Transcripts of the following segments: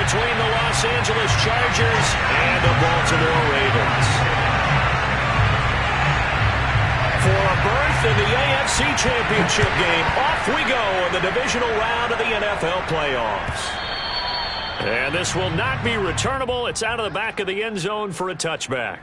between the Los Angeles Chargers and the Baltimore Ravens. For a berth in the AFC Championship game, off we go in the divisional round of the NFL playoffs. And this will not be returnable. It's out of the back of the end zone for a touchback.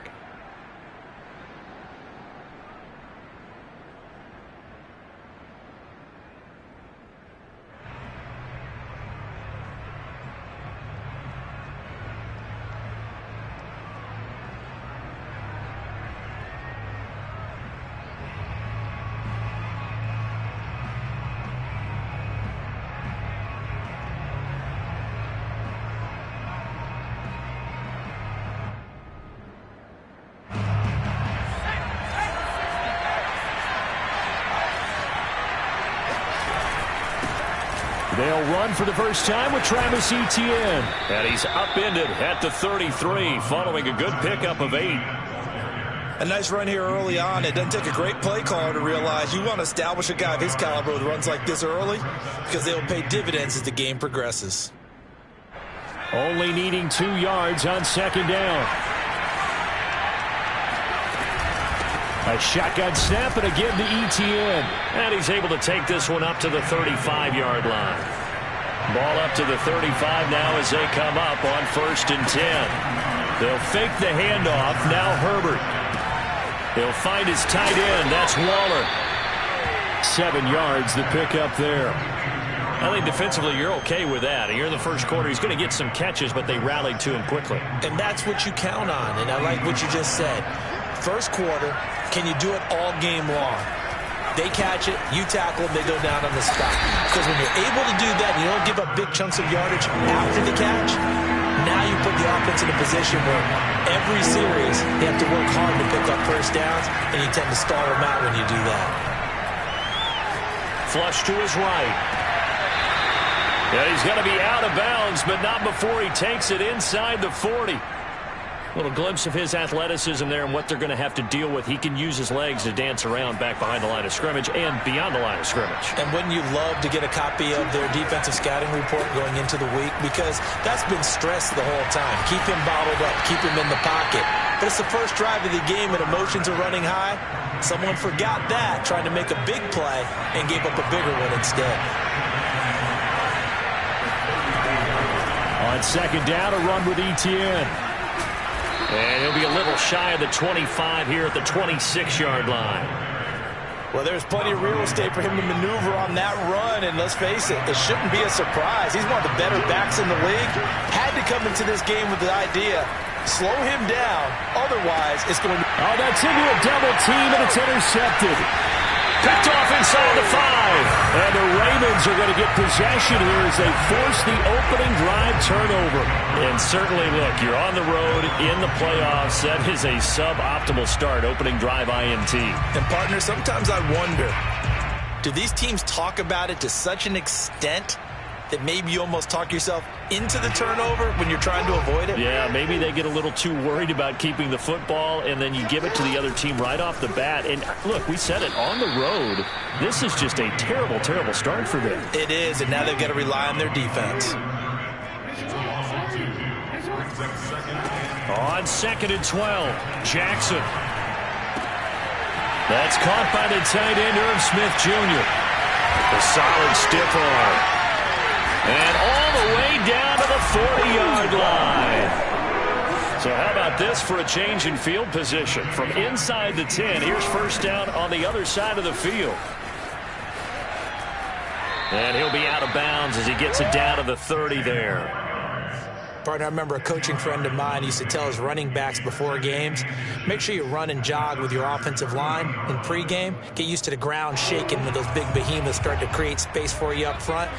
They'll run for the first time with Travis Etienne. And he's upended at the 33 following a good pickup of 8. A nice run here early on. It doesn't take a great play caller to realize you want to establish a guy of his caliber with runs like this early because they'll pay dividends as the game progresses. Only needing 2 yards on second down. A shotgun snap and again to Etienne. And he's able to take this one up to the 35-yard line. Ball up to the 35 now as they come up on 1st and 10. They'll fake the handoff. Now Herbert. He'll find his tight end. That's Waller. 7 yards the pickup there. I think defensively you're okay with that. Here in the first quarter, he's going to get some catches, but they rallied to him quickly. And that's what you count on, and I like what you just said. First quarter, can you do it all game long? They catch it, you tackle them, they go down on the spot. Because when you're able to do that, and you don't give up big chunks of yardage after the catch, now you put the offense in a position where every series they have to work hard to pick up first downs, and you tend to stall them out when you do that. Flush to his right. Yeah, he's going to be out of bounds, but not before he takes it inside the 40. Little glimpse of his athleticism there and what they're going to have to deal with. He can use his legs to dance around back behind the line of scrimmage and beyond the line of scrimmage. And wouldn't you love to get a copy of their defensive scouting report going into the week? Because that's been stressed the whole time. Keep him bottled up. Keep him in the pocket. But it's the first drive of the game and emotions are running high. Someone forgot that, trying to make a big play and gave up a bigger one instead. On second down, a run with Etienne. And he'll be a little shy of the 25 here at the 26-yard line. Well, there's plenty of real estate for him to maneuver on that run, and let's face it, it shouldn't be a surprise. He's one of the better backs in the league. Had to come into this game with the idea, slow him down, otherwise it's going to... Oh, that's into a double team, and it's intercepted. Picked off inside the 5. And the Ravens are going to get possession here as they force the opening drive turnover. And certainly, look, you're on the road in the playoffs. That is a suboptimal start, opening drive INT. And, partner, sometimes I wonder, do these teams talk about it to such an extent that maybe you almost talk yourself into the turnover when you're trying to avoid it? Yeah, maybe they get a little too worried about keeping the football, and then you give it to the other team right off the bat. And look, we said it, on the road, this is just a terrible, terrible start for them. It is, and now they've got to rely on their defense. On 2nd and 12, Jackson. That's caught by the tight end, Irv Smith Jr. A solid stiff arm. And all the way down to the 40-yard line. So how about this for a change in field position? From inside the 10, here's first down on the other side of the field. And he'll be out of bounds as he gets it down to the 30 there. Partner, I remember a coaching friend of mine used to tell his running backs before games, make sure you run and jog with your offensive line in pregame. Get used to the ground shaking when those big behemoths start to create space for you up front.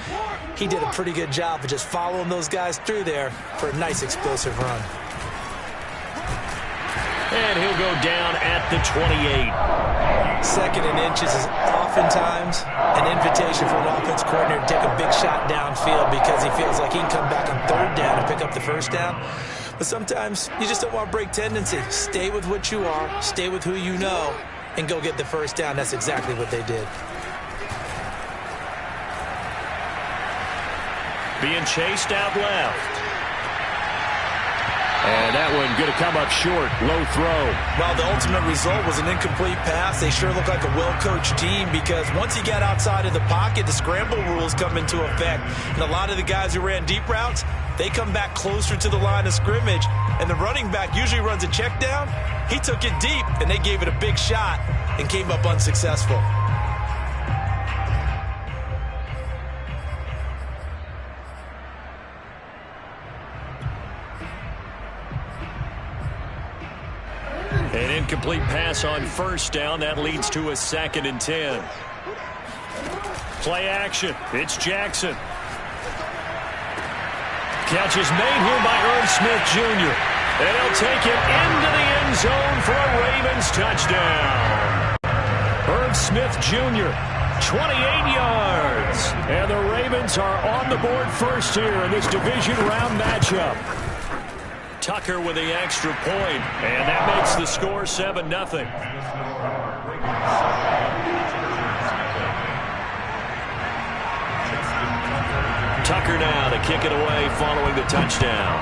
He did a pretty good job of just following those guys through there for a nice explosive run. And he'll go down at the 28. 2nd and inches is oftentimes an invitation for an offense coordinator to take a big shot downfield because he feels like he can come back on 3rd down and pick up the first down. But sometimes you just don't want to break tendency. Stay with what you are, stay with who you know, and go get the first down. That's exactly what they did. Being chased out left. And that one going to come up short. Low throw. Well, the ultimate result was an incomplete pass. They sure look like a well-coached team because once he got outside of the pocket, the scramble rules come into effect. And a lot of the guys who ran deep routes, they come back closer to the line of scrimmage. And the running back usually runs a check down. He took it deep, and they gave it a big shot and came up unsuccessful. An incomplete pass on first down. That leads to a 2nd and 10. Play action. It's Jackson. Catch is made here by Irv Smith Jr. And he'll take it into the end zone for a Ravens touchdown. Irv Smith Jr., 28 yards. And the Ravens are on the board first here in this division round matchup. Tucker with the extra point, and that makes the score 7-0. Tucker now to kick it away following the touchdown.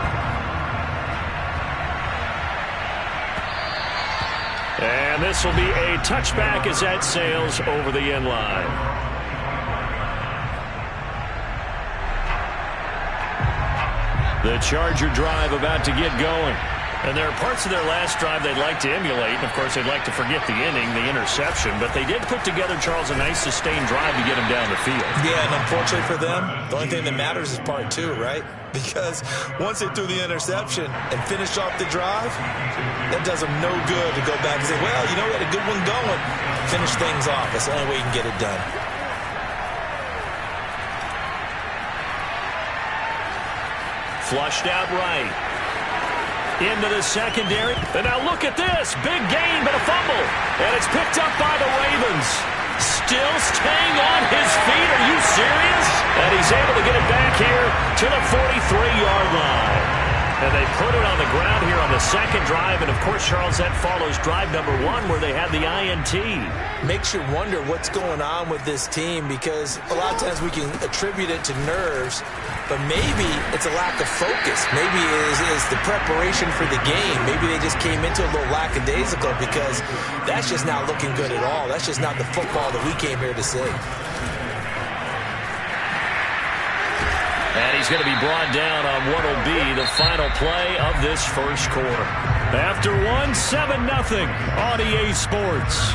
And this will be a touchback as that sails over the end line. The Charger drive about to get going. And there are parts of their last drive they'd like to emulate. And, of course, they'd like to forget the inning, the interception. But they did put together, Charles, a nice sustained drive to get them down the field. Yeah, and unfortunately for them, the only thing that matters is part 2, right? Because once they threw the interception and finished off the drive, that does them no good to go back and say, well, you know, we had a good one going. Finish things off. That's the only way you can get it done. Flushed out right. Into the secondary. And now look at this. Big gain, but a fumble. And it's picked up by the Ravens. Still staying on his feet. Are you serious? And he's able to get it back here to the 43-yard line. And they put it on the ground here on the second drive. And, of course, Charles, that follows drive number 1 where they had the INT. Makes you wonder what's going on with this team because a lot of times we can attribute it to nerves, but maybe it's a lack of focus. Maybe it is the preparation for the game. Maybe they just came into a little lackadaisical because that's just not looking good at all. That's just not the football that we came here to see. And he's going to be brought down on what will be the final play of this first quarter. After 7-0 on EA Sports.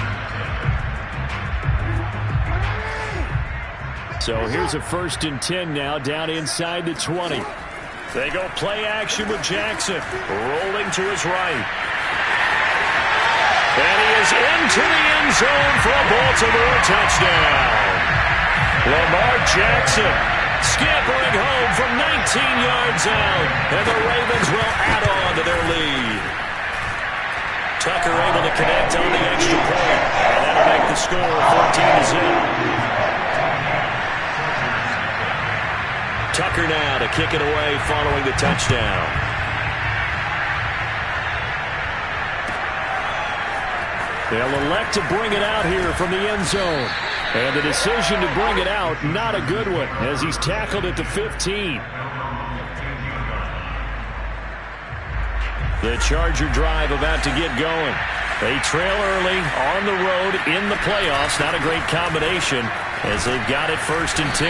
So here's a 1st and 10 now down inside the 20. They go play action with Jackson. Rolling to his right. And he is into the end zone for a Baltimore touchdown. Lamar Jackson scampering home from 19 yards out. And the Ravens will add on to their lead. Tucker able to connect on the extra point. And that'll make the score 14-0. Tucker now to kick it away following the touchdown. They'll elect to bring it out here from the end zone. And the decision to bring it out, not a good one, as he's tackled at the 15. The Charger drive about to get going. They trail early on the road in the playoffs. Not a great combination as they've got it 1st and 10.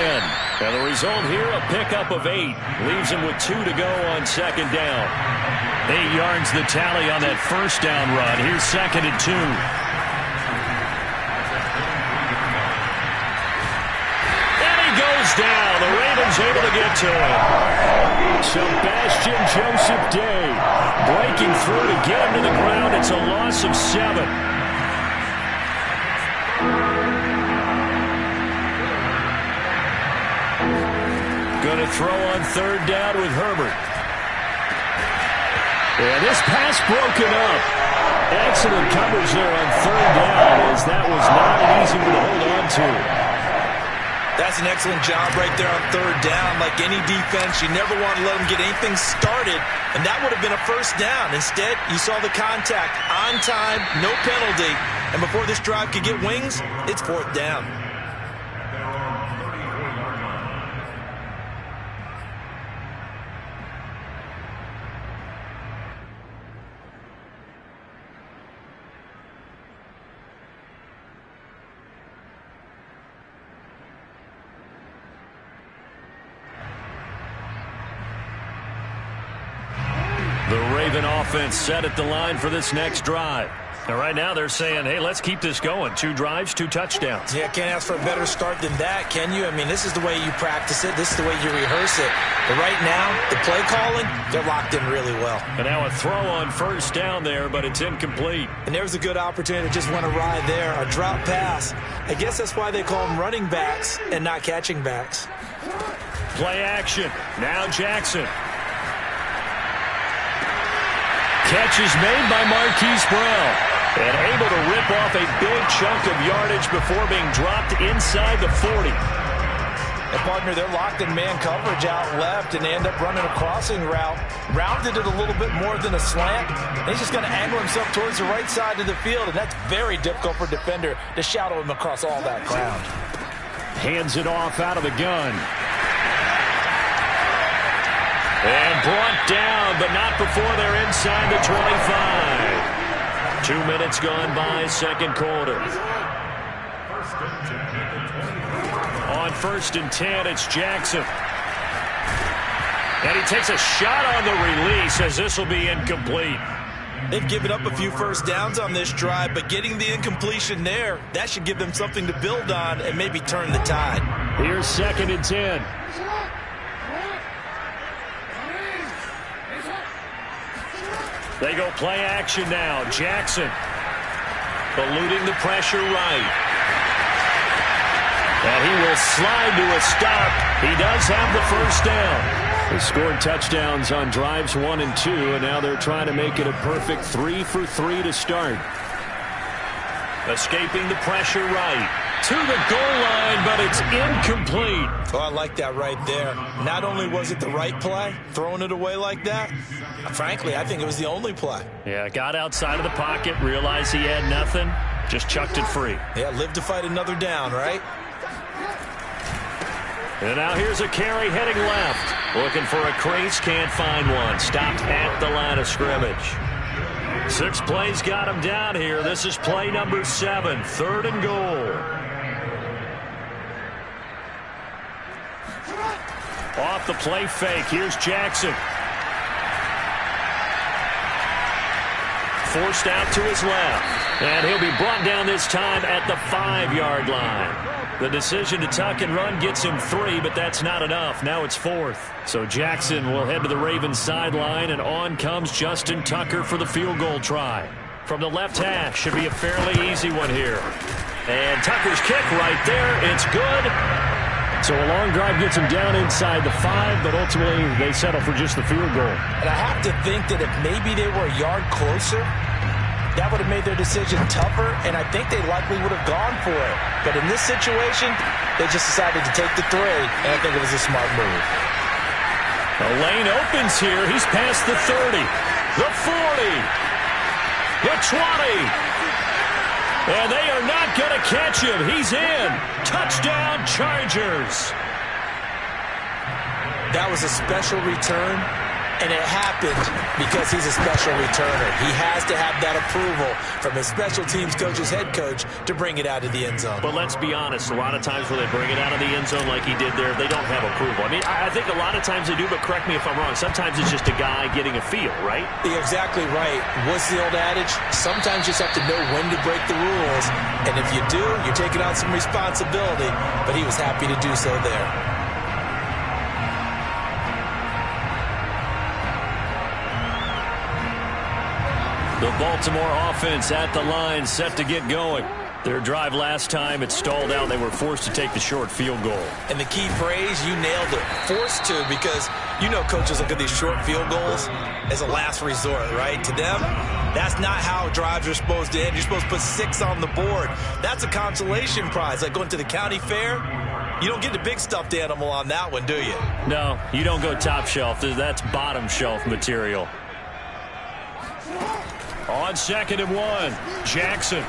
And the result here, a pickup of 8. Leaves them with 2 to go on 2nd down. 8 yards the tally on that first down run. Here's 2nd and 2. And he goes down. The Ravens able to get to him. Sebastian Joseph Day breaking through to get him to the ground. It's a loss of 7. Going to throw on 3rd down with Herbert. And this pass broken up. Excellent coverage there on 3rd down as that was not an easy one to hold on to. That's an excellent job right there on 3rd down. Like any defense, you never want to let them get anything started, and that would have been a 1st down. Instead, you saw the contact on time, no penalty, and before this drive could get wings, it's 4th down. The Raven offense set at the line for this next drive. And right now they're saying, hey, let's keep this going. 2 drives, 2 touchdowns. Yeah, can't ask for a better start than that, can you? I mean, this is the way you practice it. This is the way you rehearse it. But right now, the play calling, they're locked in really well. And now a throw on first down there, but it's incomplete. And there's a good opportunity to just want to ride there. A drop pass. I guess that's why they call them running backs and not catching backs. Play action. Now Jackson. Catch is made by Marquise Brown. And able to rip off a big chunk of yardage before being dropped inside the 40. And, partner, they're locked in man coverage out left, and they end up running a crossing route. Rounded it a little bit more than a slant. And he's just going to angle himself towards the right side of the field, and that's very difficult for a defender to shadow him across all that ground. Hands it off out of the gun. And brought down, but not before they're inside the 25. 2 minutes gone by, second quarter. On 1st and 10, it's Jackson. And he takes a shot on the release as this will be incomplete. They've given up a few first downs on this drive, but getting the incompletion there, that should give them something to build on and maybe turn the tide. Here's 2nd and 10. They go play action now. Jackson eluding the pressure right. And he will slide to a stop. He does have the first down. They scored touchdowns on drives 1 and 2, and now they're trying to make it a perfect 3 for 3 to start. Escaping the pressure right. To the goal line, but it's incomplete. Oh, I like that right there. Not only was it the right play, throwing it away like that, frankly, I think it was the only play. Yeah, got outside of the pocket, realized he had nothing, just chucked it free. Yeah, live to fight another down, right? And now here's a carry heading left. Looking for a crease, can't find one. Stopped at the line of scrimmage. 6 plays got him down here. This is play number 7, 3rd and goal. Off the play fake, here's Jackson. Forced out to his left. And he'll be brought down this time at the 5-yard line. The decision to tuck and run gets him 3, but that's not enough. Now it's 4th. So Jackson will head to the Ravens sideline, and on comes Justin Tucker for the field goal try. From the left hash, should be a fairly easy one here. And Tucker's kick right there. It's good. So a long drive gets him down inside the 5, but ultimately they settle for just the field goal. And I have to think that if maybe they were a yard closer, that would have made their decision tougher, and I think they likely would have gone for it. But in this situation, they just decided to take the 3, and I think it was a smart move. The lane opens here. He's past the 30, the 40, the 20. And they are not going to catch him. He's in. Touchdown, Chargers. That was a special return, and it happened because he's a special returner. He has to have that approval from his special teams coach's head coach to bring it out of the end zone. But let's be honest, a lot of times when they bring it out of the end zone like he did there, they don't have approval. I mean, I think a lot of times they do, but correct me if I'm wrong. Sometimes it's just a guy getting a feel, right? You're exactly right. What's the old adage? Sometimes you just have to know when to break the rules, and if you do, you're taking on some responsibility, but he was happy to do so there. The Baltimore offense at the line, set to get going. Their drive last time, it stalled out. They were forced to take the short field goal. And the key phrase, you nailed it, forced to, because you know coaches look at these short field goals as a last resort, right? To them, that's not how drives are supposed to end. You're supposed to put 6 on the board. That's a consolation prize, like going to the county fair. You don't get the big stuffed animal on that one, do you? No, you don't go top shelf. That's bottom shelf material. On 2nd and 1, Jackson.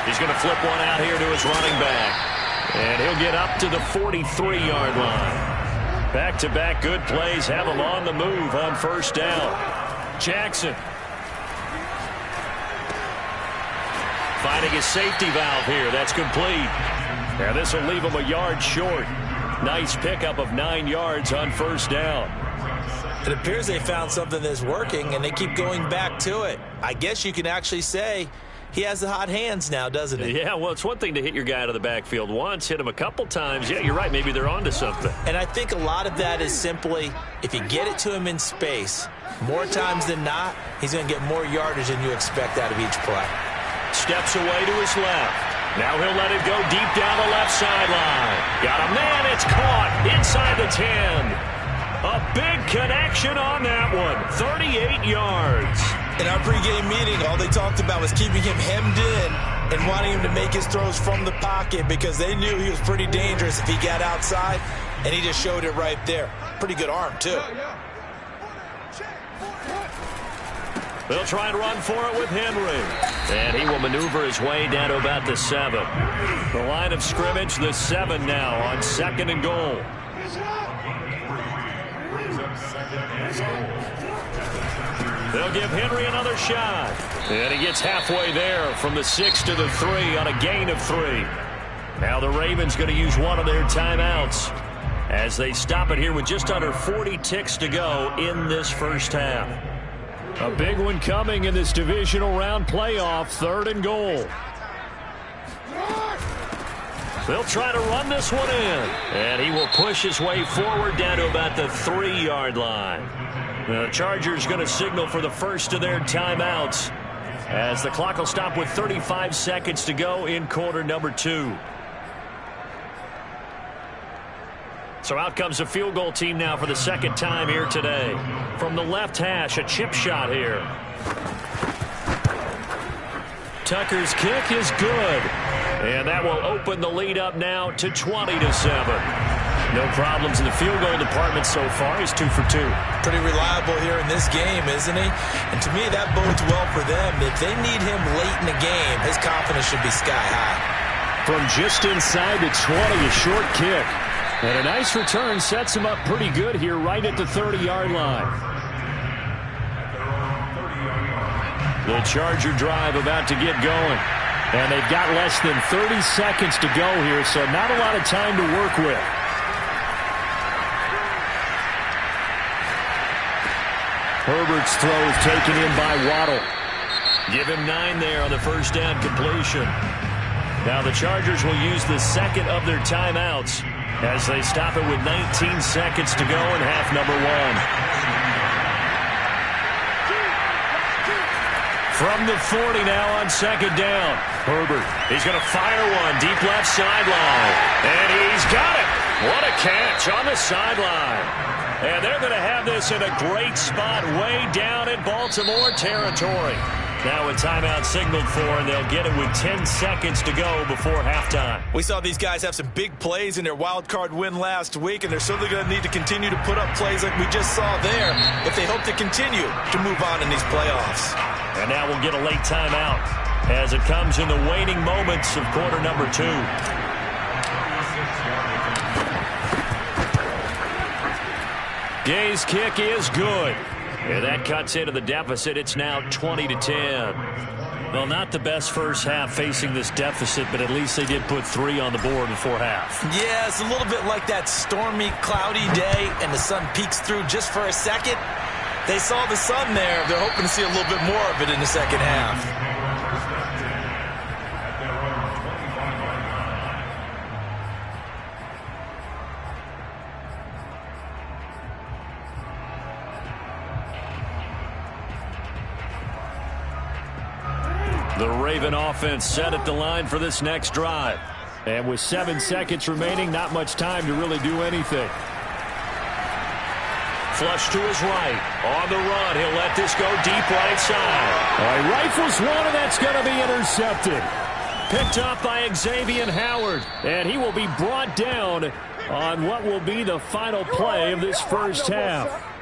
He's going to flip one out here to his running back. And he'll get up to the 43-yard line. Back-to-back good plays have him on the move on first down. Jackson. Finding his safety valve here. That's complete. And this will leave him a yard short. Nice pickup of 9 yards on first down. It appears they found something that's working, and they keep going back to it. I guess you can actually say he has the hot hands now, doesn't he? Yeah, well, it's one thing to hit your guy out of the backfield once, hit him a couple times. Yeah, you're right. Maybe they're onto something. And I think a lot of that is simply if you get it to him in space, more times than not, he's going to get more yardage than you expect out of each play. Steps away to his left. Now he'll let it go deep down the left sideline. Got a man. It's caught inside the 10. A big connection on that one. 38 yards. In our pregame meeting, all they talked about was keeping him hemmed in and wanting him to make his throws from the pocket because they knew he was pretty dangerous if he got outside, and he just showed it right there. Pretty good arm, too. They'll try and run for it with Henry. And he will maneuver his way down to about the 7. The line of scrimmage, the 7 now on 2nd and goal. They'll give Henry another shot. And he gets halfway there from the 6 to the 3 on a gain of 3. Now the Ravens going to use one of their timeouts as they stop it here with just under 40 ticks to go in this first half. A big one coming in this divisional round playoff, 3rd and goal. They'll try to run this one in. And he will push his way forward down to about the 3-yard line. The Chargers going to signal for the first of their timeouts as the clock will stop with 35 seconds to go in quarter number 2. So out comes the field goal team now for the second time here today. From the left hash, a chip shot here. Tucker's kick is good. And that will open the lead up now to 20-7. No problems in the field goal department so far. He's 2 for 2. Pretty reliable here in this game, isn't he? And to me, that bodes well for them. If they need him late in the game, his confidence should be sky high. From just inside the 20, a short kick. And a nice return sets him up pretty good here right at the 30-yard line. The Charger drive about to get going. And they've got less than 30 seconds to go here, so not a lot of time to work with. Herbert's throw is taken in by Waddle. Give him 9 there on the first down completion. Now the Chargers will use the second of their timeouts as they stop it with 19 seconds to go in half number 1. From the 40 now on second down. Herbert, he's going to fire one deep left sideline. And he's got it. What a catch on the sideline. And they're going to have this in a great spot way down in Baltimore territory. Now a timeout signaled for, and they'll get it with 10 seconds to go before halftime. We saw these guys have some big plays in their wild card win last week, and they're certainly going to need to continue to put up plays like we just saw there if they hope to continue to move on in these playoffs. And now we'll get a late timeout as it comes in the waning moments of quarter number 2. Gay's kick is good. And that cuts into the deficit. It's now 20-10. Well, not the best first half facing this deficit, but at least they did put 3 on the board before half. Yeah, it's a little bit like that stormy, cloudy day, and the sun peeks through just for a second. They saw the sun there. They're hoping to see a little bit more of it in the second half. The Raven offense set at the line for this next drive. And with 7 seconds remaining, not much time to really do anything. Flush to his right. On the run, he'll let this go deep right side. All right, rifles one, and that's going to be intercepted. Picked up by Xavier Howard. And he will be brought down on what will be the final play of this first half.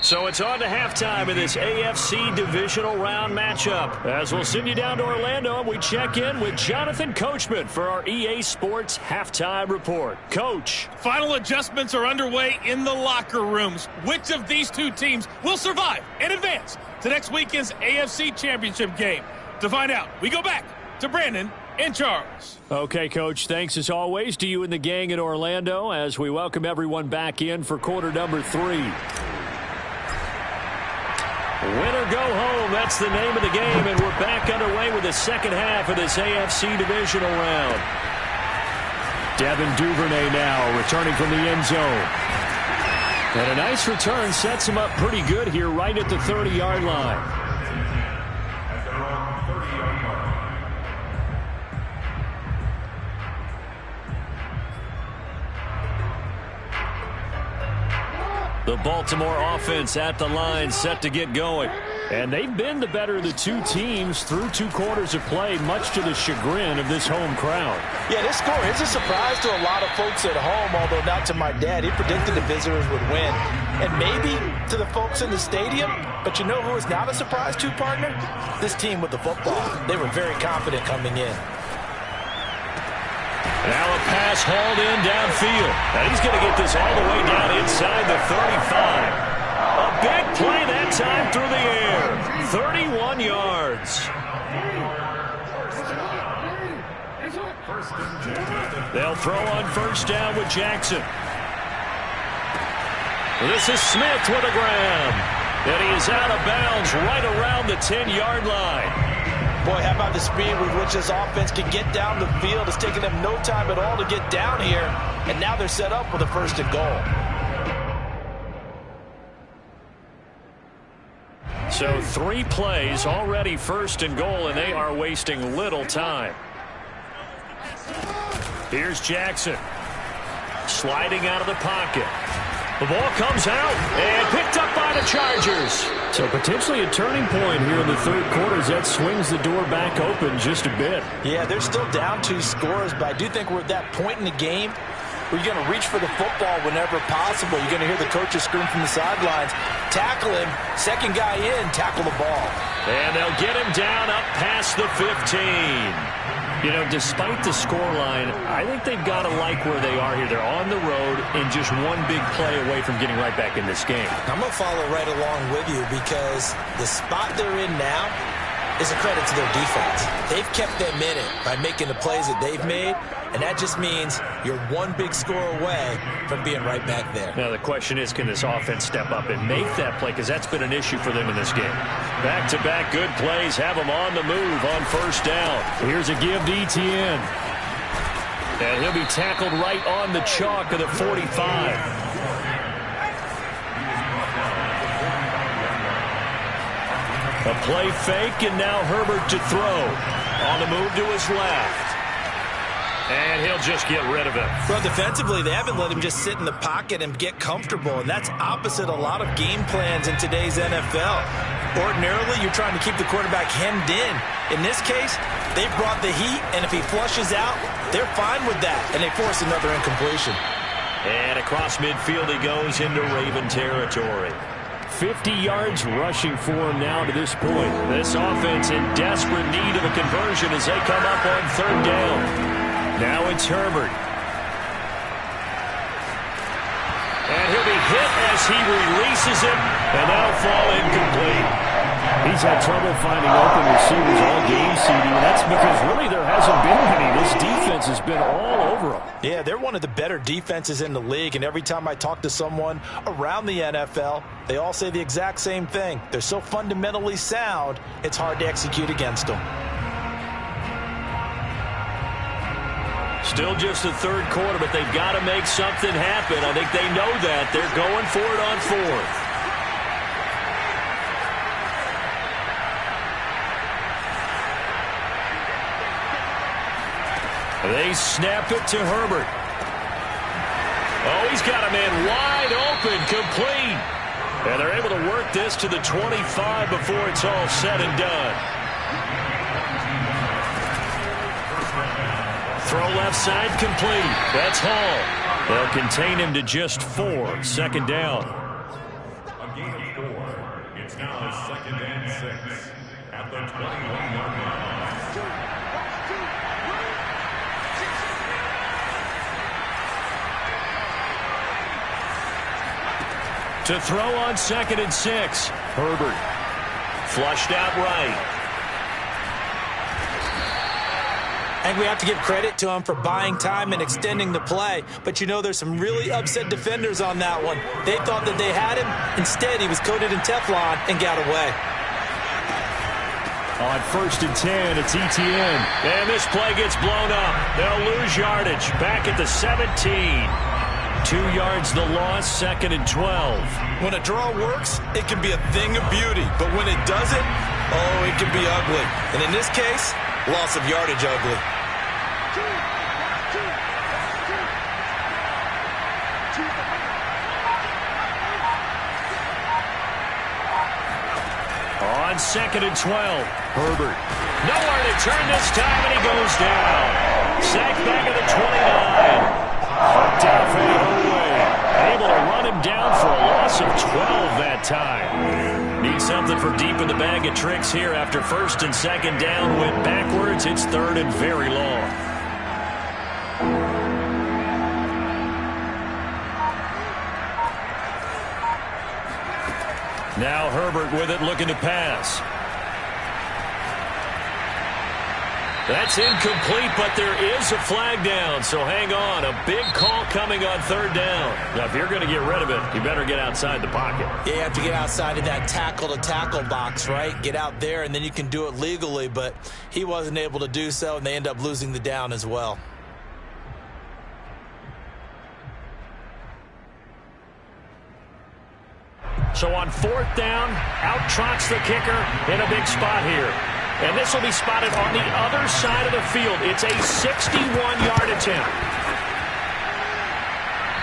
So it's on to halftime in this AFC divisional round matchup. As we'll send you down to Orlando, we check in with Jonathan Coachman for our EA Sports Halftime Report. Coach. Final adjustments are underway in the locker rooms. Which of these two teams will survive and advance to next weekend's AFC Championship game? To find out, we go back to Brandon in charge. Okay, Coach, thanks as always to you and the gang in Orlando as we welcome everyone back in for quarter number 3. Win or go home, that's the name of the game, and we're back underway with the second half of this AFC divisional round. Devin Duvernay now returning from the end zone. And a nice return sets him up pretty good here right at the 30-yard line. The Baltimore offense at the line set to get going. And they've been the better of the two teams through 2 quarters of play, much to the chagrin of this home crowd. Yeah, this score is a surprise to a lot of folks at home, although not to my dad. He predicted the visitors would win. And maybe to the folks in the stadium, but you know who is not a surprise to, partner? This team with the football. They were very confident coming in. Now a pass hauled in downfield. And he's going to get this all the way down inside the 35. A big play that time through the air. 31 yards. They'll throw on first down with Jackson. This is Smith with a grab. And he is out of bounds right around the 10-yard line. Boy, how about the speed with which this offense can get down the field? It's taken them no time at all to get down here, and now they're set up with a first and goal. So 3 plays already first and goal, and they are wasting little time. Here's Jackson. Sliding out of the pocket. The ball comes out and picked up by the Chargers. So potentially a turning point here in the third quarter as that swings the door back open just a bit. Yeah, they're still down 2 scores, but I do think we're at that point in the game where you're going to reach for the football whenever possible. You're going to hear the coaches scream from the sidelines. Tackle him. Second guy in, tackle the ball. And they'll get him down up past the 15. You know, despite the scoreline, I think they've got to like where they are here. They're on the road and just one big play away from getting right back in this game. I'm going to follow right along with you because the spot they're in now is a credit to their defense. They've kept them in it by making the plays that they've made, and that just means you're one big score away from being right back there. Now, the question is, can this offense step up and make that play? Because that's been an issue for them in this game. Back-to-back good plays have them on the move on first down. Here's a give to Etienne. And he'll be tackled right on the chalk of the 45. A play fake, and now Herbert to throw. On the move to his left. And he'll just get rid of it. Well, defensively, they haven't let him just sit in the pocket and get comfortable, and that's opposite a lot of game plans in today's NFL. Ordinarily, you're trying to keep the quarterback hemmed in. In this case, they brought the heat, and if he flushes out, they're fine with that, and they force another incompletion. And across midfield he goes into Raven territory. 50 yards rushing for him now to this point. This offense in desperate need of a conversion as they come up on third down. Now it's Herbert. And he'll be hit as he releases it, and that'll fall incomplete. He's had trouble finding open receivers all game, CD, and that's because really there hasn't been any. This defense has been all over them. Yeah, they're one of the better defenses in the league, and every time I talk to someone around the NFL, they all say the exact same thing. They're so fundamentally sound, it's hard to execute against them. Still just the third quarter, but they've got to make something happen. I think they know that. They're going for it on fourth. They snap it to Herbert. Oh, he's got a man wide open, complete. And they're able to work this to the 25 before it's all said and done. Throw left side complete. That's Hall. They'll contain him to just 4. Second down. A gain of 4. It's now second and 6 at the 21-yard line. To throw on second and 6. Herbert. Flushed out right. I think we have to give credit to him for buying time and extending the play. But, you know, there's some really upset defenders on that one. They thought that they had him. Instead, he was coated in Teflon and got away. On 1st and 10, it's Etienne. And this play gets blown up. They'll lose yardage. Back at the 17. 2 yards the loss, 2nd and 12. When a draw works, it can be a thing of beauty. But when it doesn't, oh, it can be ugly. And in this case, loss of yardage ugly. On 2nd and 12, Herbert. Nowhere to turn this time, and he goes down. Sacked back at the 29. Hooked out for the whole way. Able to run him down for a loss of 12 that time. Need something for deep in the bag of tricks here after 1st and 2nd down. Went backwards. It's 3rd and very long. Now Herbert with it, looking to pass. That's incomplete, but there is a flag down, so hang on. A big call coming on 3rd down. Now, if you're going to get rid of it, you better get outside the pocket. Yeah, you have to get outside of that tackle-to-tackle box, right? Get out there, and then you can do it legally, but he wasn't able to do so, and they end up losing the down as well. So on 4th down, out trots the kicker in a big spot here. And this will be spotted on the other side of the field. It's a 61-yard attempt.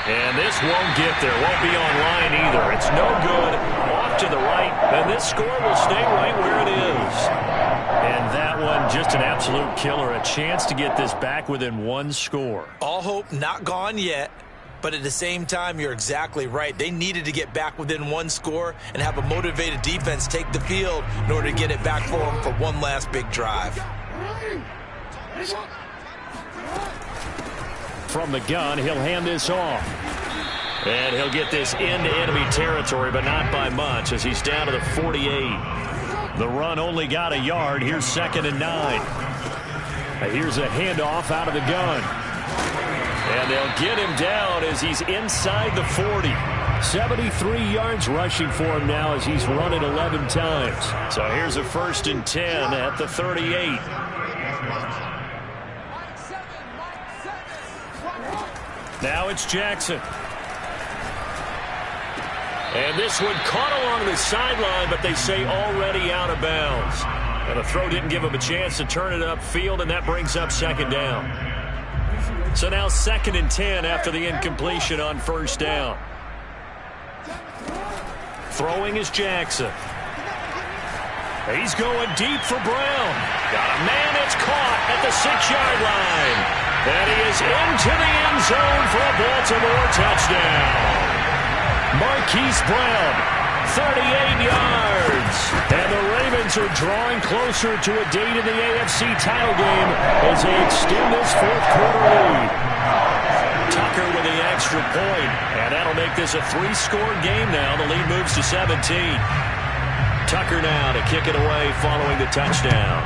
And this won't get there. Won't be on line either. It's no good. Off to the right. And this score will stay right where it is. And that one, just an absolute killer. A chance to get this back within 1 score. All hope not gone yet. But at the same time, you're exactly right. They needed to get back within 1 score and have a motivated defense take the field in order to get it back for them for one last big drive. From the gun, he'll hand this off. And he'll get this into enemy territory, but not by much as he's down to the 48. The run only got a yard. Here's 2nd and 9. Here's a handoff out of the gun. And they'll get him down as he's inside the 40. 73 yards rushing for him now as he's run it 11 times. So here's a 1st and 10 at the 38. Now it's Jackson. And this one caught along the sideline, but they say already out of bounds. And the throw didn't give him a chance to turn it upfield, and that brings up 2nd down. So now 2nd and 10 after the incompletion on 1st down. Throwing is Jackson. He's going deep for Brown. Got a man that's caught at the 6-yard line. And he is into the end zone for a Baltimore touchdown. Marquise Brown, 38 yards. And the Ravens are drawing closer to a date in the AFC title game as they extend this 4th quarter lead. Tucker with the extra point, and that'll make this a 3-score game now. The lead moves to 17. Tucker now to kick it away following the touchdown.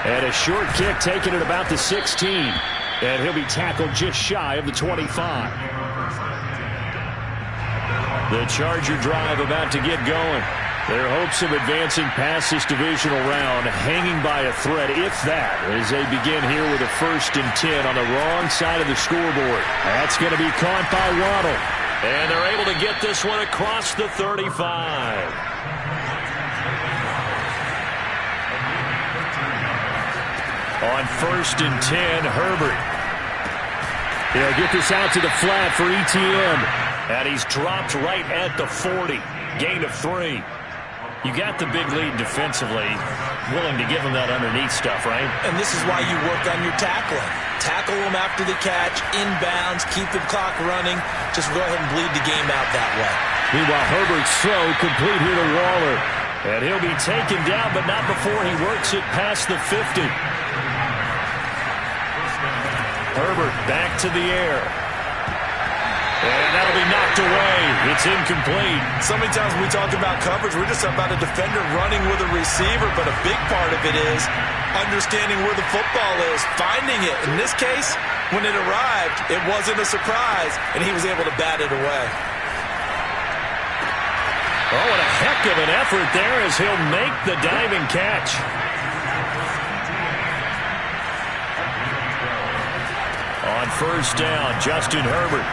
And a short kick taken at about the 16. And he'll be tackled just shy of the 25. The Charger drive about to get going. Their hopes of advancing past this divisional round hanging by a thread, if that, as they begin here with a 1st and 10 on the wrong side of the scoreboard. That's going to be caught by Waddle. And they're able to get this one across the 35. On 1st and 10, Herbert. He'll get this out to the flat for Etienne. And he's dropped right at the 40. Gain of 3. You got the big lead defensively. Willing to give him that underneath stuff, right? And this is why you work on your tackling. Tackle him after the catch, inbounds, keep the clock running. Just go ahead and bleed the game out that way. Meanwhile, Herbert's throw complete here to Waller. And he'll be taken down, but not before he works it past the 50. Herbert back to the air. And that'll be knocked away. It's incomplete. So many times when we talk about coverage, we're just about a defender running with a receiver, but a big part of it is understanding where the football is, finding it. In this case, when it arrived, it wasn't a surprise, and he was able to bat it away. Oh, what a heck of an effort there as he'll make the diving catch. On first down, Justin Herbert.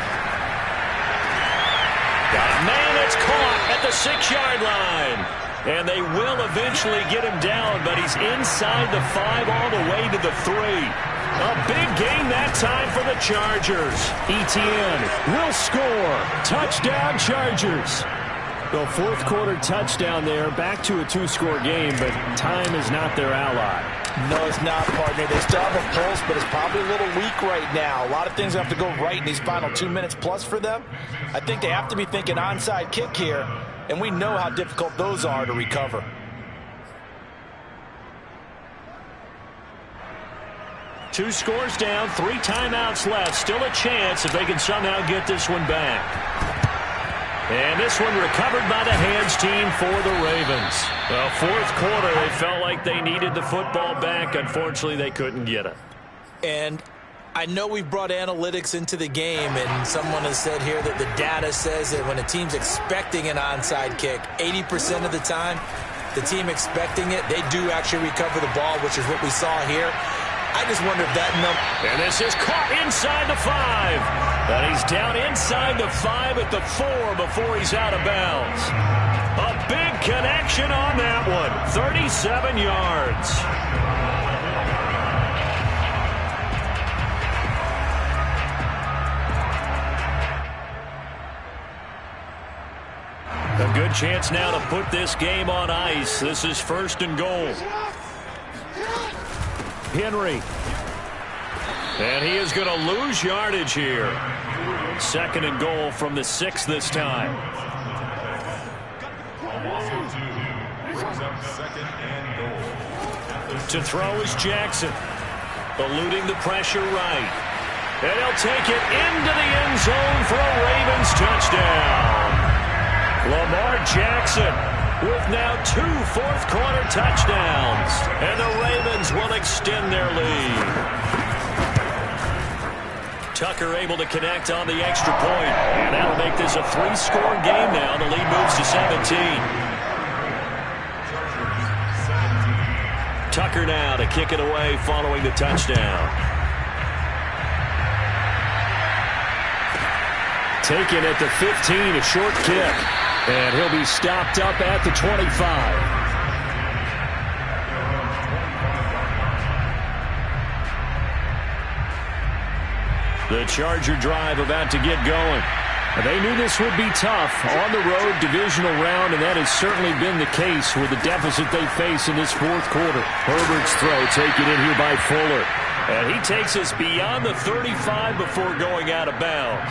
Got a man that's caught at the 6-yard line. And they will eventually get him down, but he's inside the 5 all the way to the 3. A big gain that time for the Chargers. Etienne will score. Touchdown, Chargers. The fourth quarter touchdown there, back to a 2-score game, but time is not their ally. No, it's not, partner. They still have a pulse, but it's probably a little weak right now. A lot of things have to go right in these final 2 minutes plus for them. I think they have to be thinking onside kick here, and we know how difficult those are to recover. Two scores down, 3 timeouts left. Still a chance if they can somehow get this one back. And this one recovered by the hands team for the Ravens. Well, fourth quarter, they felt like they needed the football back. Unfortunately, they couldn't get it. And I know we've brought analytics into the game, and someone has said here that the data says that when a team's expecting an onside kick, 80% of the time, the team expecting it, they do actually recover the ball, which is what we saw here. I just wonder if that number... And this is caught inside the 5. But he's down inside the 5 at the 4 before he's out of bounds. A big connection on that one. 37 yards. A good chance now to put this game on ice. This is 1st and goal. Henry. And he is going to lose yardage here. 2nd and goal from the 6 this time. To throw is Jackson. Eluding the pressure right. And he'll take it into the end zone for a Ravens touchdown. Lamar Jackson with now 2 fourth-quarter touchdowns. And the Ravens will extend their lead. Tucker able to connect on the extra point. And that'll make this a 3-score game now. The lead moves to 17. Tucker now to kick it away following the touchdown. Taken at the 15, a short kick. And he'll be stopped up at the 25. The Charger drive about to get going. They knew this would be tough on the road divisional round, and that has certainly been the case with the deficit they face in this fourth quarter. Herbert's throw taken in here by Fuller. And he takes us beyond the 35 before going out of bounds.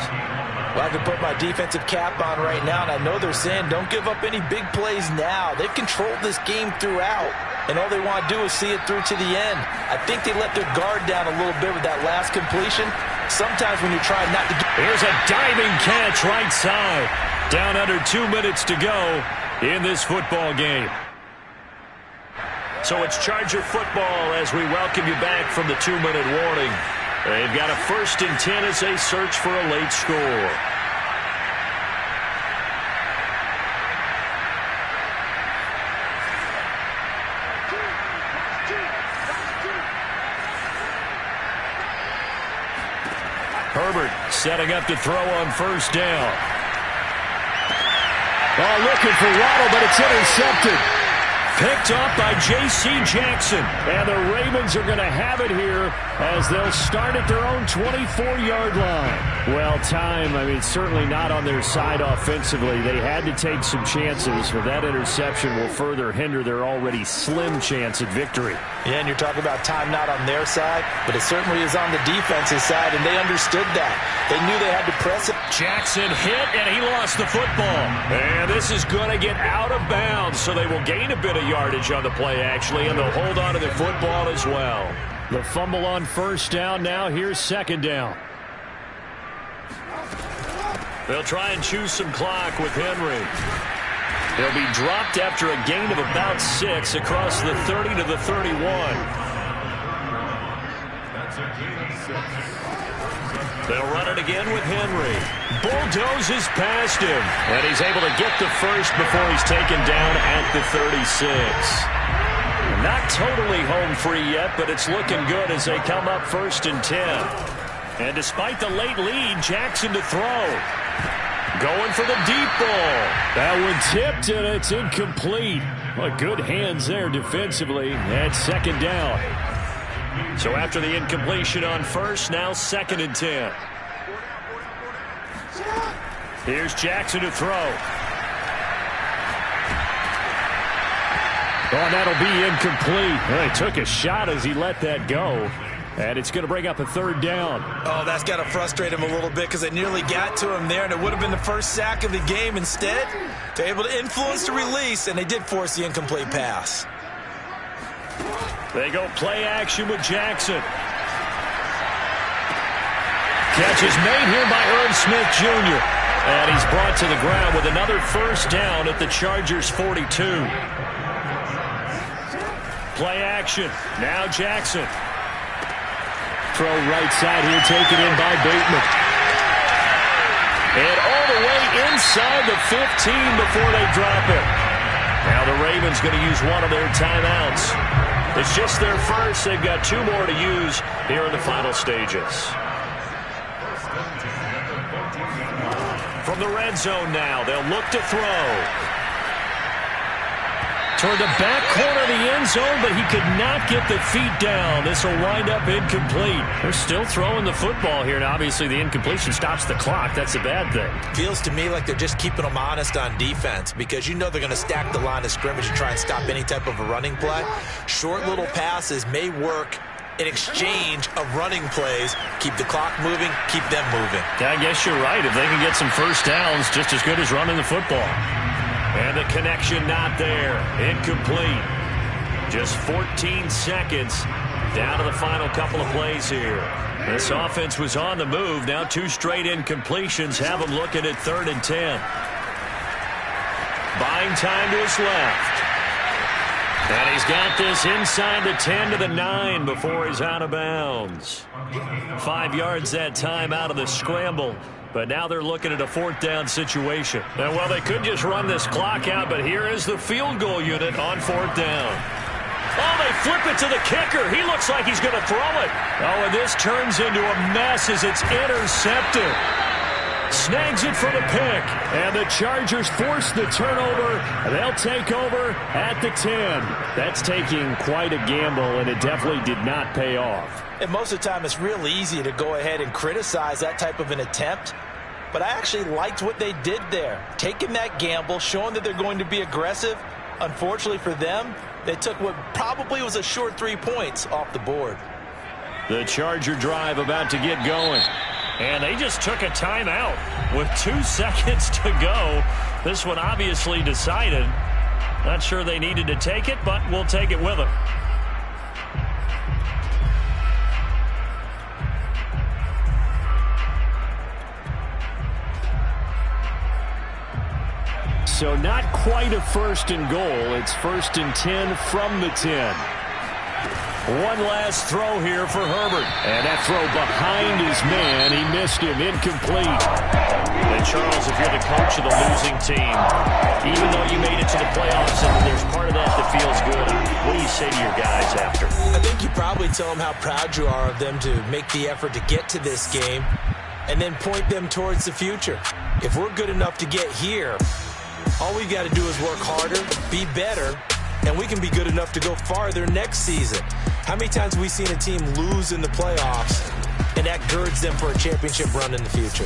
Well, I can put my defensive cap on right now, and I know they're saying don't give up any big plays now. They've controlled this game throughout, and all they want to do is see it through to the end. I think they let their guard down a little bit with that last completion. Sometimes when you're trying not to get... Here's a diving catch right side. Down under 2 minutes to go in this football game. So it's Charger football as we welcome you back from the 2-minute warning. They've got a 1st and 10 as they search for a late score. Herbert setting up to throw on 1st down. Oh, looking for Waddle, but it's intercepted. Picked up by J.C. Jackson. And the Ravens are going to have it here as they'll start at their own 24-yard line. Well, time, certainly not on their side offensively. They had to take some chances, but that interception will further hinder their already slim chance at victory. Yeah, and you're talking about time not on their side, but it certainly is on the defensive side, and they understood that. They knew they had to press it. Jackson hit, and he lost the football. And this is going to get out of bounds, so they will gain a bit of yardage on the play, actually, and they'll hold on to the football as well. The fumble on 1st down. Now here's 2nd down. They'll try and choose some clock with Henry. He'll be dropped after a gain of about 6 across the 30 to the 31. They'll run it again with Henry. Bulldozes past him. And he's able to get the first before he's taken down at the 36. Not totally home free yet, but it's looking good as they come up 1st and 10. And despite the late lead, Jackson to throw. Going for the deep ball. That one tipped, and it's incomplete. Well, good hands there defensively. That's 2nd down. So after the incompletion on 1st, now 2nd and 10. Here's Jackson to throw. Oh, that'll be incomplete. Well, he took a shot as he let that go. And it's going to bring up a 3rd down. Oh, that's got to frustrate him a little bit because they nearly got to him there, and it would have been the first sack of the game. Instead, they're able to influence the release, and they did force the incomplete pass. They go play action with Jackson. Catch is made here by Irv Smith Jr. And he's brought to the ground with another 1st down at the Chargers' 42. Play action. Now Jackson. Throw right side here, taken in by Bateman. And all the way inside the 15 before they drop it. Now the Ravens going to use one of their timeouts. It's just their first. They've got 2 more to use here in the final stages. From the red zone now, they'll look to throw. Toward the back corner of the end zone, but he could not get the feet down. This will wind up incomplete. They're still throwing the football here, and obviously the incompletion stops the clock. That's a bad thing. Feels to me like they're just keeping them honest on defense because you know they're going to stack the line of scrimmage and try and stop any type of a running play. Short little passes may work in exchange of running plays. Keep the clock moving, keep them moving. Yeah, I guess you're right. If they can get some 1st downs, just as good as running the football. And the connection not there. Incomplete. Just 14 seconds down to the final couple of plays here. This offense was on the move. Now 2 straight incompletions have them looking at 3rd and 10. Buying time to his left. And he's got this inside the 10 to the 9 before he's out of bounds. 5 yards that time out of the scramble. But now they're looking at a 4th down situation. And, well, they could just run this clock out, but here is the field goal unit on 4th down. Oh, they flip it to the kicker. He looks like he's going to throw it. Oh, and this turns into a mess as it's intercepted. Snags it for the pick. And the Chargers force the turnover. They'll take over at the 10. That's taking quite a gamble, and it definitely did not pay off. And most of the time, it's real easy to go ahead and criticize that type of an attempt. But I actually liked what they did there. Taking that gamble, showing that they're going to be aggressive. Unfortunately for them, they took what probably was a short 3 points off the board. The Charger drive about to get going. And they just took a timeout with 2 seconds to go. This one obviously decided. Not sure they needed to take it, but we'll take it with them. So not quite a 1st and goal. It's 1st and 10 from the 10. One last throw here for Herbert. And that throw behind his man. He missed him. Incomplete. And Charles, if you're the coach of the losing team, even though you made it to the playoffs and there's part of that feels good, what do you say to your guys after? I think you probably tell them how proud you are of them to make the effort to get to this game and then point them towards the future. If we're good enough to get here, all we got to do is work harder, be better, and we can be good enough to go farther next season. How many times have we seen a team lose in the playoffs, and that girds them for a championship run in the future?